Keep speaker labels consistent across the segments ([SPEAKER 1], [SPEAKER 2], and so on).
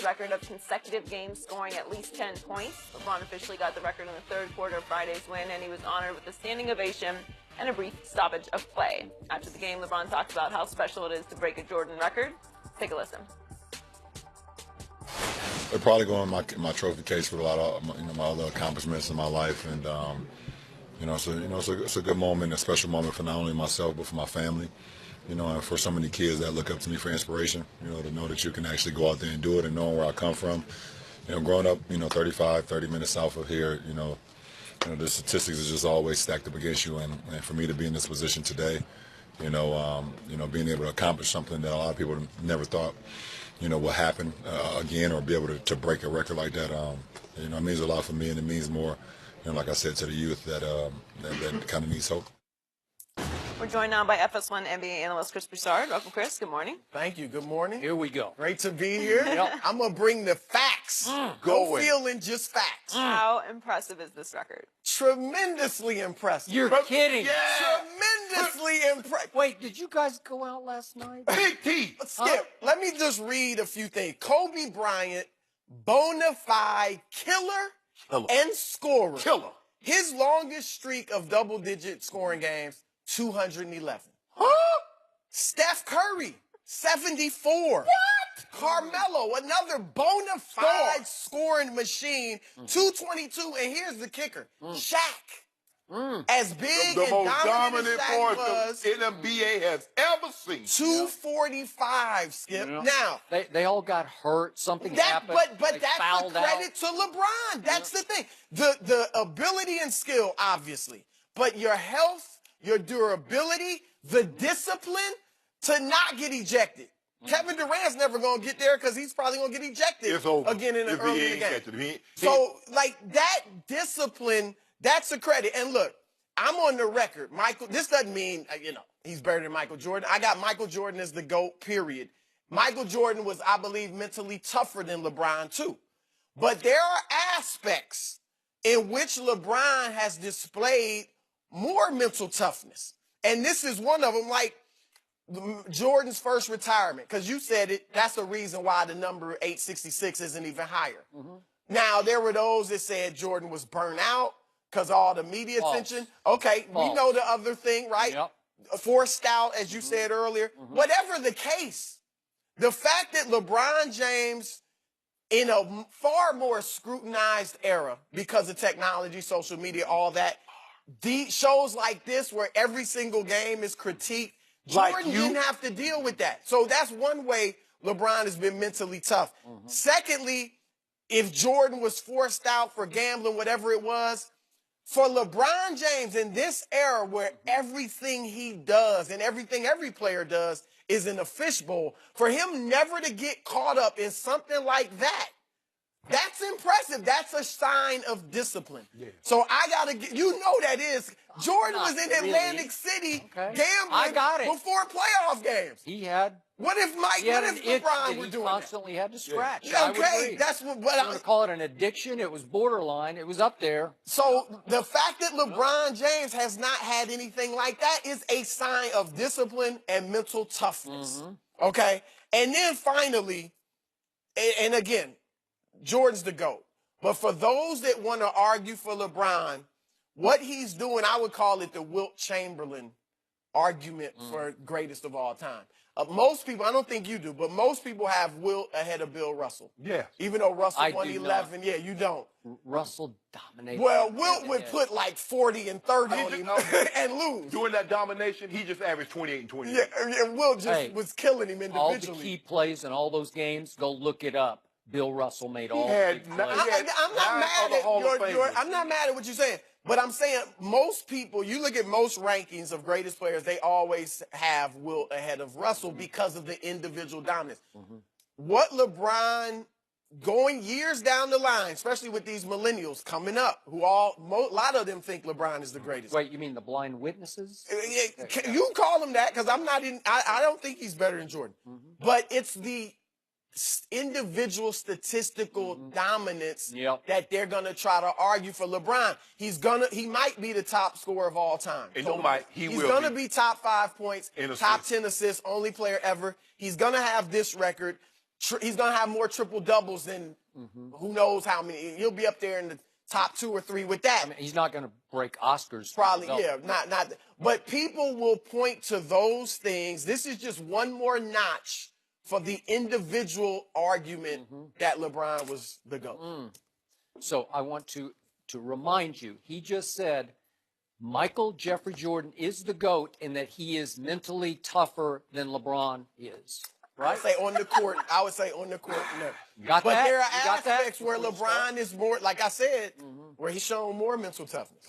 [SPEAKER 1] its record of consecutive games scoring at least 10 points. LeBron officially got the record in the third quarter of Friday's win, and he was honored with a standing ovation and a brief stoppage of play. After the game, LeBron talked about how special it is to break a Jordan record. Take a listen.
[SPEAKER 2] They're probably going in my trophy case with a lot of my other accomplishments in my life, and it's a good moment, a special moment for not only myself but for my family. And for so many kids that look up to me for inspiration. To know that you can actually go out there and do it, and knowing where I come from. Growing up, 30 minutes south of here, the statistics is just always stacked up against you, and for me to be in this position today, being able to accomplish something that a lot of people never thought, will happen again, or be able to break a record like that, it means a lot for me, and it means more, like I said, to the youth that kind of needs hope.
[SPEAKER 1] We're joined now by FS1 NBA analyst Chris Broussard. Welcome, Chris. Good morning.
[SPEAKER 3] Thank you. Good morning.
[SPEAKER 4] Here we go.
[SPEAKER 3] Great to be here. I'm going to bring the facts. No feeling, just facts.
[SPEAKER 1] How impressive is this record?
[SPEAKER 3] Tremendously impressive.
[SPEAKER 4] You're kidding.
[SPEAKER 3] Yeah. Tremendously impressive.
[SPEAKER 4] Wait, did you guys go out last night?
[SPEAKER 3] Big T. Skip, let me just read a few things. Kobe Bryant, bona fide killer and scorer.
[SPEAKER 5] Killer.
[SPEAKER 3] His longest streak of double-digit scoring games, 211. Steph Curry, 74. What? Carmelo, another bona fide scoring machine, 222. And here's the kicker, Shaq. As big
[SPEAKER 5] the
[SPEAKER 3] and
[SPEAKER 5] most dominant
[SPEAKER 3] Shaq
[SPEAKER 5] force the NBA has ever seen.
[SPEAKER 3] 245, Skip.
[SPEAKER 4] Yeah.
[SPEAKER 3] Now,
[SPEAKER 4] they all got hurt. Something happened.
[SPEAKER 3] But
[SPEAKER 4] They
[SPEAKER 3] that's the
[SPEAKER 4] fouled
[SPEAKER 3] credit
[SPEAKER 4] out.
[SPEAKER 3] to LeBron. That's the thing. The ability and skill, obviously. But your health, your durability, the discipline to not get ejected. Kevin Durant's never going to get there because he's probably going to get ejected again in the early game. So, that discipline, that's a credit. And look, I'm on the record. Michael, this doesn't mean, he's better than Michael Jordan. I got Michael Jordan as the GOAT, period. Michael Jordan was, I believe, mentally tougher than LeBron, too. But there are aspects in which LeBron has displayed more mental toughness. And this is one of them, like Jordan's first retirement, because you said it, that's the reason why the number 866 isn't even higher. Now, there were those that said Jordan was burnt out because of all the media attention. Okay, we know the other thing, right?
[SPEAKER 4] Yep.
[SPEAKER 3] Forced out, as you said earlier. Whatever the case, the fact that LeBron James, in a far more scrutinized era because of technology, social media, all that, shows like this where every single game is critiqued, Jordan didn't have to deal with that. So that's one way LeBron has been mentally tough. Secondly, if Jordan was forced out for gambling, whatever it was, for LeBron James in this era where everything he does and everything every player does is in a fishbowl, for him never to get caught up in something like that, that's impressive. That's a sign of discipline. So I got to get, that is. Jordan was in Atlantic City gambling before playoff games.
[SPEAKER 4] He had.
[SPEAKER 3] What if LeBron were doing
[SPEAKER 4] constantly had to scratch.
[SPEAKER 3] Okay, that's what
[SPEAKER 4] I'm going to call it an addiction. It was borderline. It was up there.
[SPEAKER 3] So the fact that LeBron James has not had anything like that is a sign of discipline and mental toughness. Okay? And then finally, and again, Jordan's the GOAT. But for those that want to argue for LeBron, what he's doing, I would call it the Wilt Chamberlain argument for greatest of all time. Most people, I don't think you do, but most people have Wilt ahead of Bill Russell.
[SPEAKER 5] Yeah.
[SPEAKER 3] Even though Russell won
[SPEAKER 4] do
[SPEAKER 3] 11.
[SPEAKER 4] not.
[SPEAKER 3] Yeah, you don't.
[SPEAKER 4] Russell dominated.
[SPEAKER 3] Well, Wilt would put like 40 and 30 on him and lose.
[SPEAKER 5] During that domination, he just averaged 28 and 28.
[SPEAKER 3] Yeah, and Wilt just was killing him individually.
[SPEAKER 4] All the key plays in all those games, go look it up. Bill Russell made all the big plays.
[SPEAKER 3] I'm not mad at what you're saying. But I'm saying most people, you look at most rankings of greatest players, they always have Wilt ahead of Russell because of the individual dominance. What LeBron, going years down the line, especially with these millennials coming up, who a lot of them think LeBron is the greatest.
[SPEAKER 4] Wait, you mean the blind witnesses?
[SPEAKER 3] You call him that because I don't think he's better than Jordan. But it's the individual statistical dominance that they're gonna try to argue for LeBron. He might be the top scorer of all time.
[SPEAKER 5] He's
[SPEAKER 3] gonna be top 5 points, top 10 assists, only player ever. He's gonna have this record. he's going to have more triple doubles than who knows how many. He'll be up there in the top 2 or 3 with that.
[SPEAKER 4] I mean, he's not going to break Oscar's.
[SPEAKER 3] Probably,
[SPEAKER 4] belt.
[SPEAKER 3] yeah, not. But people will point to those things. This is just one more notch for the individual argument that LeBron was the GOAT.
[SPEAKER 4] So I want to remind you, he just said Michael Jeffrey Jordan is the GOAT and that he is mentally tougher than LeBron is.
[SPEAKER 3] I would say on the court. I would say on the court. No.
[SPEAKER 4] Got
[SPEAKER 3] But
[SPEAKER 4] that?
[SPEAKER 3] there are
[SPEAKER 4] You got that?
[SPEAKER 3] aspects where LeBron is more, like I said, where he's shown more mental toughness.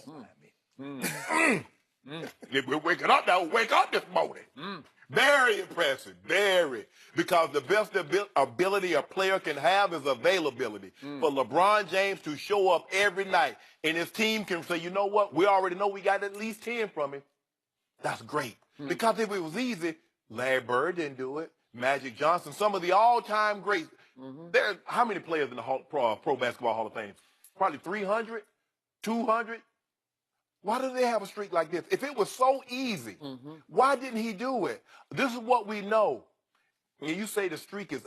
[SPEAKER 5] We're waking up now. Wake up this morning. Very impressive. Very. Because the best ability a player can have is availability. For LeBron James to show up every night and his team can say, you know what? We already know we got at least 10 from him. That's great. Because if it was easy, Larry Bird didn't do it. Magic Johnson, some of the all-time greats. There, how many players in the Pro Basketball Hall of Fame? Probably 300, 200. Why do they have a streak like this? If it was so easy, why didn't he do it? This is what we know. When you say the streak is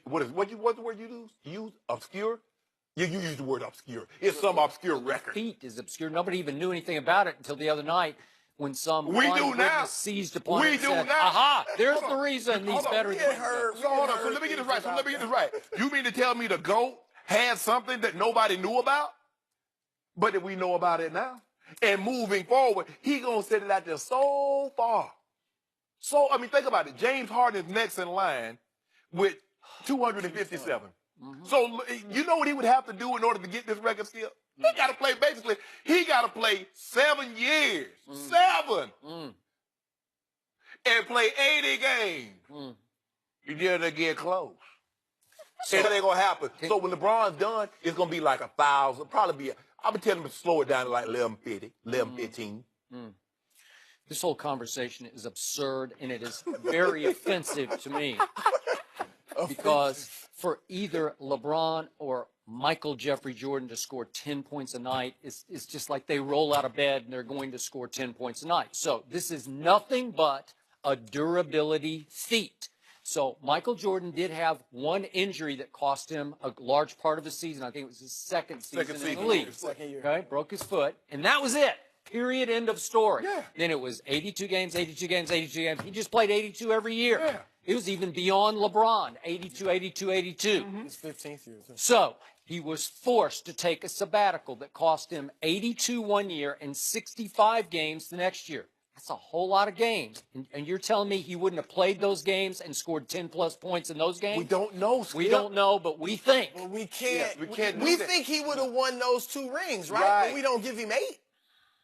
[SPEAKER 5] what's the word you use? Obscure? You use the word obscure. It's some obscure record.
[SPEAKER 4] Feat is obscure. Nobody even knew anything about it until the other night when some
[SPEAKER 5] We do now.
[SPEAKER 4] seized upon
[SPEAKER 5] We
[SPEAKER 4] it and
[SPEAKER 5] do
[SPEAKER 4] said,
[SPEAKER 5] now.
[SPEAKER 4] aha, there's the reason he's better than
[SPEAKER 5] So hold on. So let me get this right. You mean to tell me the GOAT had something that nobody knew about? But that we know about it now? And moving forward, he gonna set it out there so far. So, I mean, think about it. James Harden is next in line with 257. So, you know what he would have to do in order to get this record still? He got to play, basically, he got to play 7 years. 7. And play 80 games. You didn't get close. So, and it ain't going to happen. So when LeBron's done, it's going to be like 1,000. Probably be, I'll be telling him to slow it down to like 1150, 1115.
[SPEAKER 4] This whole conversation is absurd, and it is very offensive to me. Because for either LeBron or Michael Jeffrey Jordan to score 10 points a night, it's just like they roll out of bed and they're going to score 10 points a night. So this is nothing but a durability feat. So Michael Jordan did have one injury that cost him a large part of his season. I think it was his second season in the league.
[SPEAKER 3] Second year.
[SPEAKER 4] Okay, broke his foot, and that was it. Period, end of story.
[SPEAKER 5] Yeah.
[SPEAKER 4] Then it was 82 games, 82 games, 82 games. He just played 82 every year.
[SPEAKER 5] Yeah.
[SPEAKER 4] It was even beyond LeBron, 82, 82, 82.
[SPEAKER 3] His 15th year, too.
[SPEAKER 4] So he was forced to take a sabbatical that cost him 82 one year and 65 games the next year. That's a whole lot of games. And you're telling me he wouldn't have played those games and scored 10-plus points in those games?
[SPEAKER 5] We don't know, Skip.
[SPEAKER 4] We don't know, but we think.
[SPEAKER 3] Well, we can't.
[SPEAKER 5] Yeah, we can't do
[SPEAKER 3] we
[SPEAKER 5] that.
[SPEAKER 3] think he would have won those 2 rings, right?
[SPEAKER 5] Right.
[SPEAKER 3] But we don't give him 8.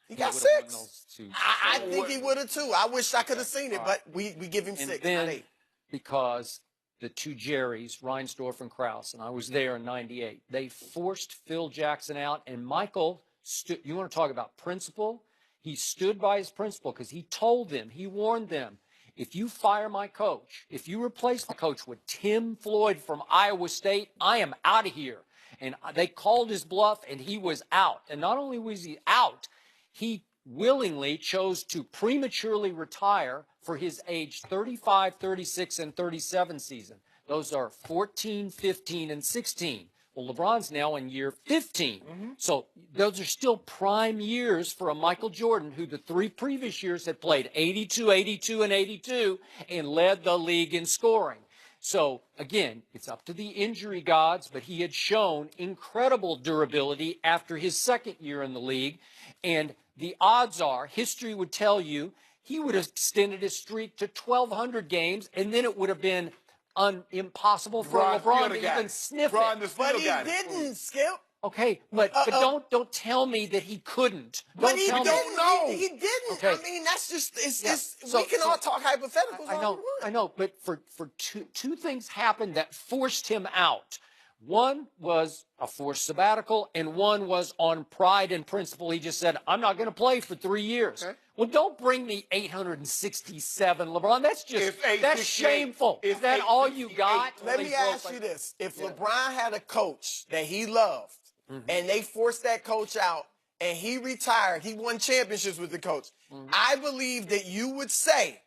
[SPEAKER 3] He got
[SPEAKER 4] would've won
[SPEAKER 3] 6.
[SPEAKER 4] those 2.
[SPEAKER 3] I think he would have, too. I wish I could have seen it, but we give him
[SPEAKER 4] And
[SPEAKER 3] 6,
[SPEAKER 4] then,
[SPEAKER 3] not 8.
[SPEAKER 4] because the 2 Jerrys, Reinsdorf and Krause, and I was there in '98, they forced Phil Jackson out, and Michael stood. You want to talk about principle? He stood by his principle because he told them, he warned them, if you fire my coach, if you replace my coach with Tim Floyd from Iowa State, I am out of here. And they called his bluff, and he was out. And not only was he out, he willingly chose to prematurely retire for his age 35, 36, and 37 season. Those are 14, 15, and 16. Well, LeBron's now in year 15. So those are still prime years for a Michael Jordan who the 3 previous years had played 82, 82, and 82 and led the league in scoring. So, again, it's up to the injury gods, but he had shown incredible durability after his second year in the league. And the odds are, history would tell you, he would have extended his streak to 1,200 games, and then it would have been impossible for LeBron to even sniff it.
[SPEAKER 3] But he didn't, Skip.
[SPEAKER 4] Okay, but don't tell me that he couldn't.
[SPEAKER 3] But he
[SPEAKER 4] tell me.
[SPEAKER 3] don't know. He didn't.
[SPEAKER 4] Okay.
[SPEAKER 3] I mean, that's just,
[SPEAKER 4] So-
[SPEAKER 3] we can all talk hypotheticals.
[SPEAKER 4] I know, but for two things happened that forced him out. One was a forced sabbatical, and one was on pride and principle. He just said, I'm not going to play for 3 years.
[SPEAKER 5] Okay.
[SPEAKER 4] Well, don't bring me 867, LeBron. That's just,
[SPEAKER 5] It's
[SPEAKER 4] that's
[SPEAKER 5] 868.
[SPEAKER 4] shameful. Is
[SPEAKER 5] It's
[SPEAKER 4] that all you
[SPEAKER 5] 868.
[SPEAKER 4] got?
[SPEAKER 3] Let me ask you this. If LeBron had a coach that he loved, and they forced that coach out, and he retired, he won championships with the coach, I believe that you would say,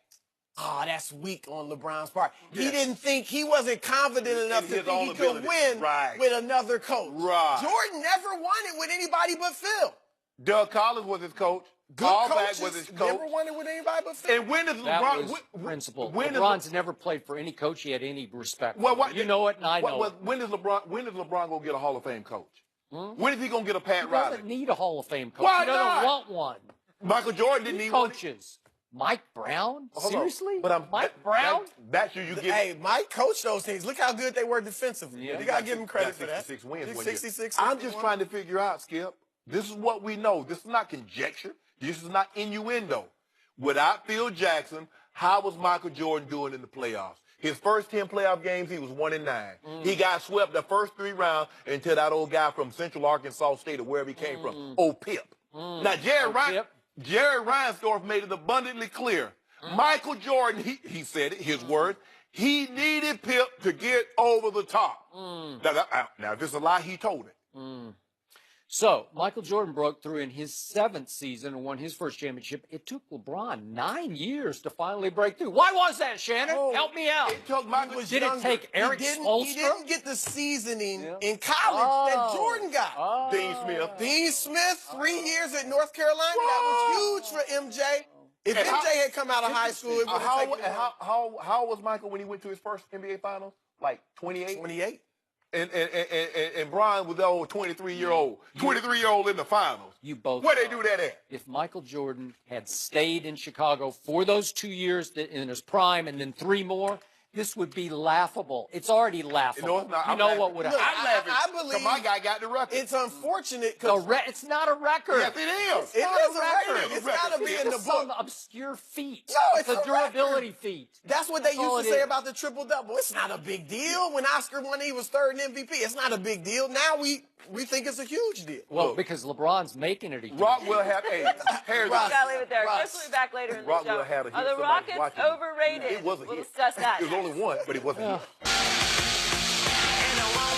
[SPEAKER 3] Oh, that's weak on LeBron's part.
[SPEAKER 5] Yes.
[SPEAKER 3] He wasn't confident enough to
[SPEAKER 5] his
[SPEAKER 3] think
[SPEAKER 5] own
[SPEAKER 3] he could
[SPEAKER 5] ability.
[SPEAKER 3] win
[SPEAKER 5] Right.
[SPEAKER 3] with another coach.
[SPEAKER 5] Right.
[SPEAKER 3] Jordan never won it with anybody but Phil.
[SPEAKER 5] Doug Collins was his coach.
[SPEAKER 3] Good
[SPEAKER 5] Allback
[SPEAKER 3] coaches
[SPEAKER 5] was his coach.
[SPEAKER 3] never won it with anybody but Phil.
[SPEAKER 5] And when does
[SPEAKER 4] That
[SPEAKER 5] LeBron?
[SPEAKER 4] was principle.
[SPEAKER 5] When does
[SPEAKER 4] LeBron's never played for any coach he had any respect
[SPEAKER 5] Well,
[SPEAKER 4] for.
[SPEAKER 5] what,
[SPEAKER 4] You know it, and I know it.
[SPEAKER 5] When does LeBron go get a Hall of Fame coach? When is he gonna get a Pat
[SPEAKER 4] He
[SPEAKER 5] Riley?
[SPEAKER 4] doesn't need a Hall of Fame coach.
[SPEAKER 5] Why
[SPEAKER 4] He doesn't
[SPEAKER 5] not?
[SPEAKER 4] want one.
[SPEAKER 5] Michael Jordan didn't need one.
[SPEAKER 4] Coaches. Mike Brown?
[SPEAKER 5] Hold on.
[SPEAKER 4] Seriously?
[SPEAKER 5] But
[SPEAKER 4] Mike Brown?
[SPEAKER 5] That's who you give.
[SPEAKER 3] Hey, Mike coached those teams. Look how good they were defensively.
[SPEAKER 4] Yeah.
[SPEAKER 3] You got to give him credit for that.
[SPEAKER 5] 66 wins.
[SPEAKER 3] He's
[SPEAKER 5] one year.
[SPEAKER 3] 66.
[SPEAKER 5] I'm just
[SPEAKER 3] 61.
[SPEAKER 5] trying to figure out, Skip. This is what we know. This is not conjecture. This is not innuendo. Without Phil Jackson, how was Michael Jordan doing in the playoffs? His first 10 playoff games, he was 1-9. He got swept the first 3 rounds until that old guy from Central Arkansas State or wherever he came from, old Pip. Now, Jerry Reinsdorf made it abundantly clear. Michael Jordan, he said it, his words, he needed Pip to get over the top. Now, if it's a lie, he told it.
[SPEAKER 4] So, Michael Jordan broke through in his 7th season and won his first championship. It took LeBron 9 years to finally break through. Why was that, Shannon? Help me out.
[SPEAKER 5] It took Michael.
[SPEAKER 4] Did it take Eric
[SPEAKER 3] He
[SPEAKER 4] Spoelstra?
[SPEAKER 3] didn't get the season in college that Jordan got.
[SPEAKER 5] Dean Smith.
[SPEAKER 3] Dean Smith, 3 years at North Carolina. That was huge for MJ. If
[SPEAKER 5] And
[SPEAKER 3] MJ had come out of high school, it would have taken him
[SPEAKER 5] How was Michael when he went to his first NBA Finals? Like 28?
[SPEAKER 3] 28.
[SPEAKER 5] And Brian was the old 23-year-old. 23-year-old in the finals.
[SPEAKER 4] You both
[SPEAKER 5] Where they
[SPEAKER 4] know.
[SPEAKER 5] do that at?
[SPEAKER 4] If Michael Jordan had stayed in Chicago for those 2 years in his prime and then 3 more, this would be laughable. It's already laughable.
[SPEAKER 5] No, it's not.
[SPEAKER 4] You
[SPEAKER 5] I'm
[SPEAKER 4] know
[SPEAKER 5] laughing.
[SPEAKER 4] what would
[SPEAKER 3] Look,
[SPEAKER 4] happen?
[SPEAKER 5] I'm laughing.
[SPEAKER 3] I believe
[SPEAKER 5] 'cause my guy got the record.
[SPEAKER 3] It's unfortunate because
[SPEAKER 4] It's not a record.
[SPEAKER 5] Yes, it is.
[SPEAKER 3] it
[SPEAKER 4] not
[SPEAKER 3] is
[SPEAKER 4] a
[SPEAKER 3] a
[SPEAKER 4] record.
[SPEAKER 3] record. It's got to be in the
[SPEAKER 4] It's some
[SPEAKER 3] book.
[SPEAKER 4] obscure feat.
[SPEAKER 3] No,
[SPEAKER 4] it's
[SPEAKER 3] it's
[SPEAKER 4] a
[SPEAKER 3] a
[SPEAKER 4] durability feat.
[SPEAKER 3] That's what they
[SPEAKER 4] all
[SPEAKER 3] used
[SPEAKER 4] it
[SPEAKER 3] to say
[SPEAKER 4] is.
[SPEAKER 3] about the triple-double. It's not a big deal. When Oscar won, he was 3rd in MVP. It's not a big deal. Now we think it's a huge deal.
[SPEAKER 4] Well, because LeBron's making it a huge
[SPEAKER 5] Rockwell had Harris.
[SPEAKER 3] Russ.
[SPEAKER 1] Gotta leave it there.
[SPEAKER 3] Russ.
[SPEAKER 1] Chris will be back later in the
[SPEAKER 5] Rockwell
[SPEAKER 1] show.
[SPEAKER 5] had a hit.
[SPEAKER 1] Are the
[SPEAKER 5] Somebody
[SPEAKER 1] Rockets
[SPEAKER 5] watching.
[SPEAKER 1] overrated?
[SPEAKER 5] It was a
[SPEAKER 1] We'll
[SPEAKER 5] hit.
[SPEAKER 1] discuss that.
[SPEAKER 5] It was only one, but it wasn't a hit.
[SPEAKER 6] And I won't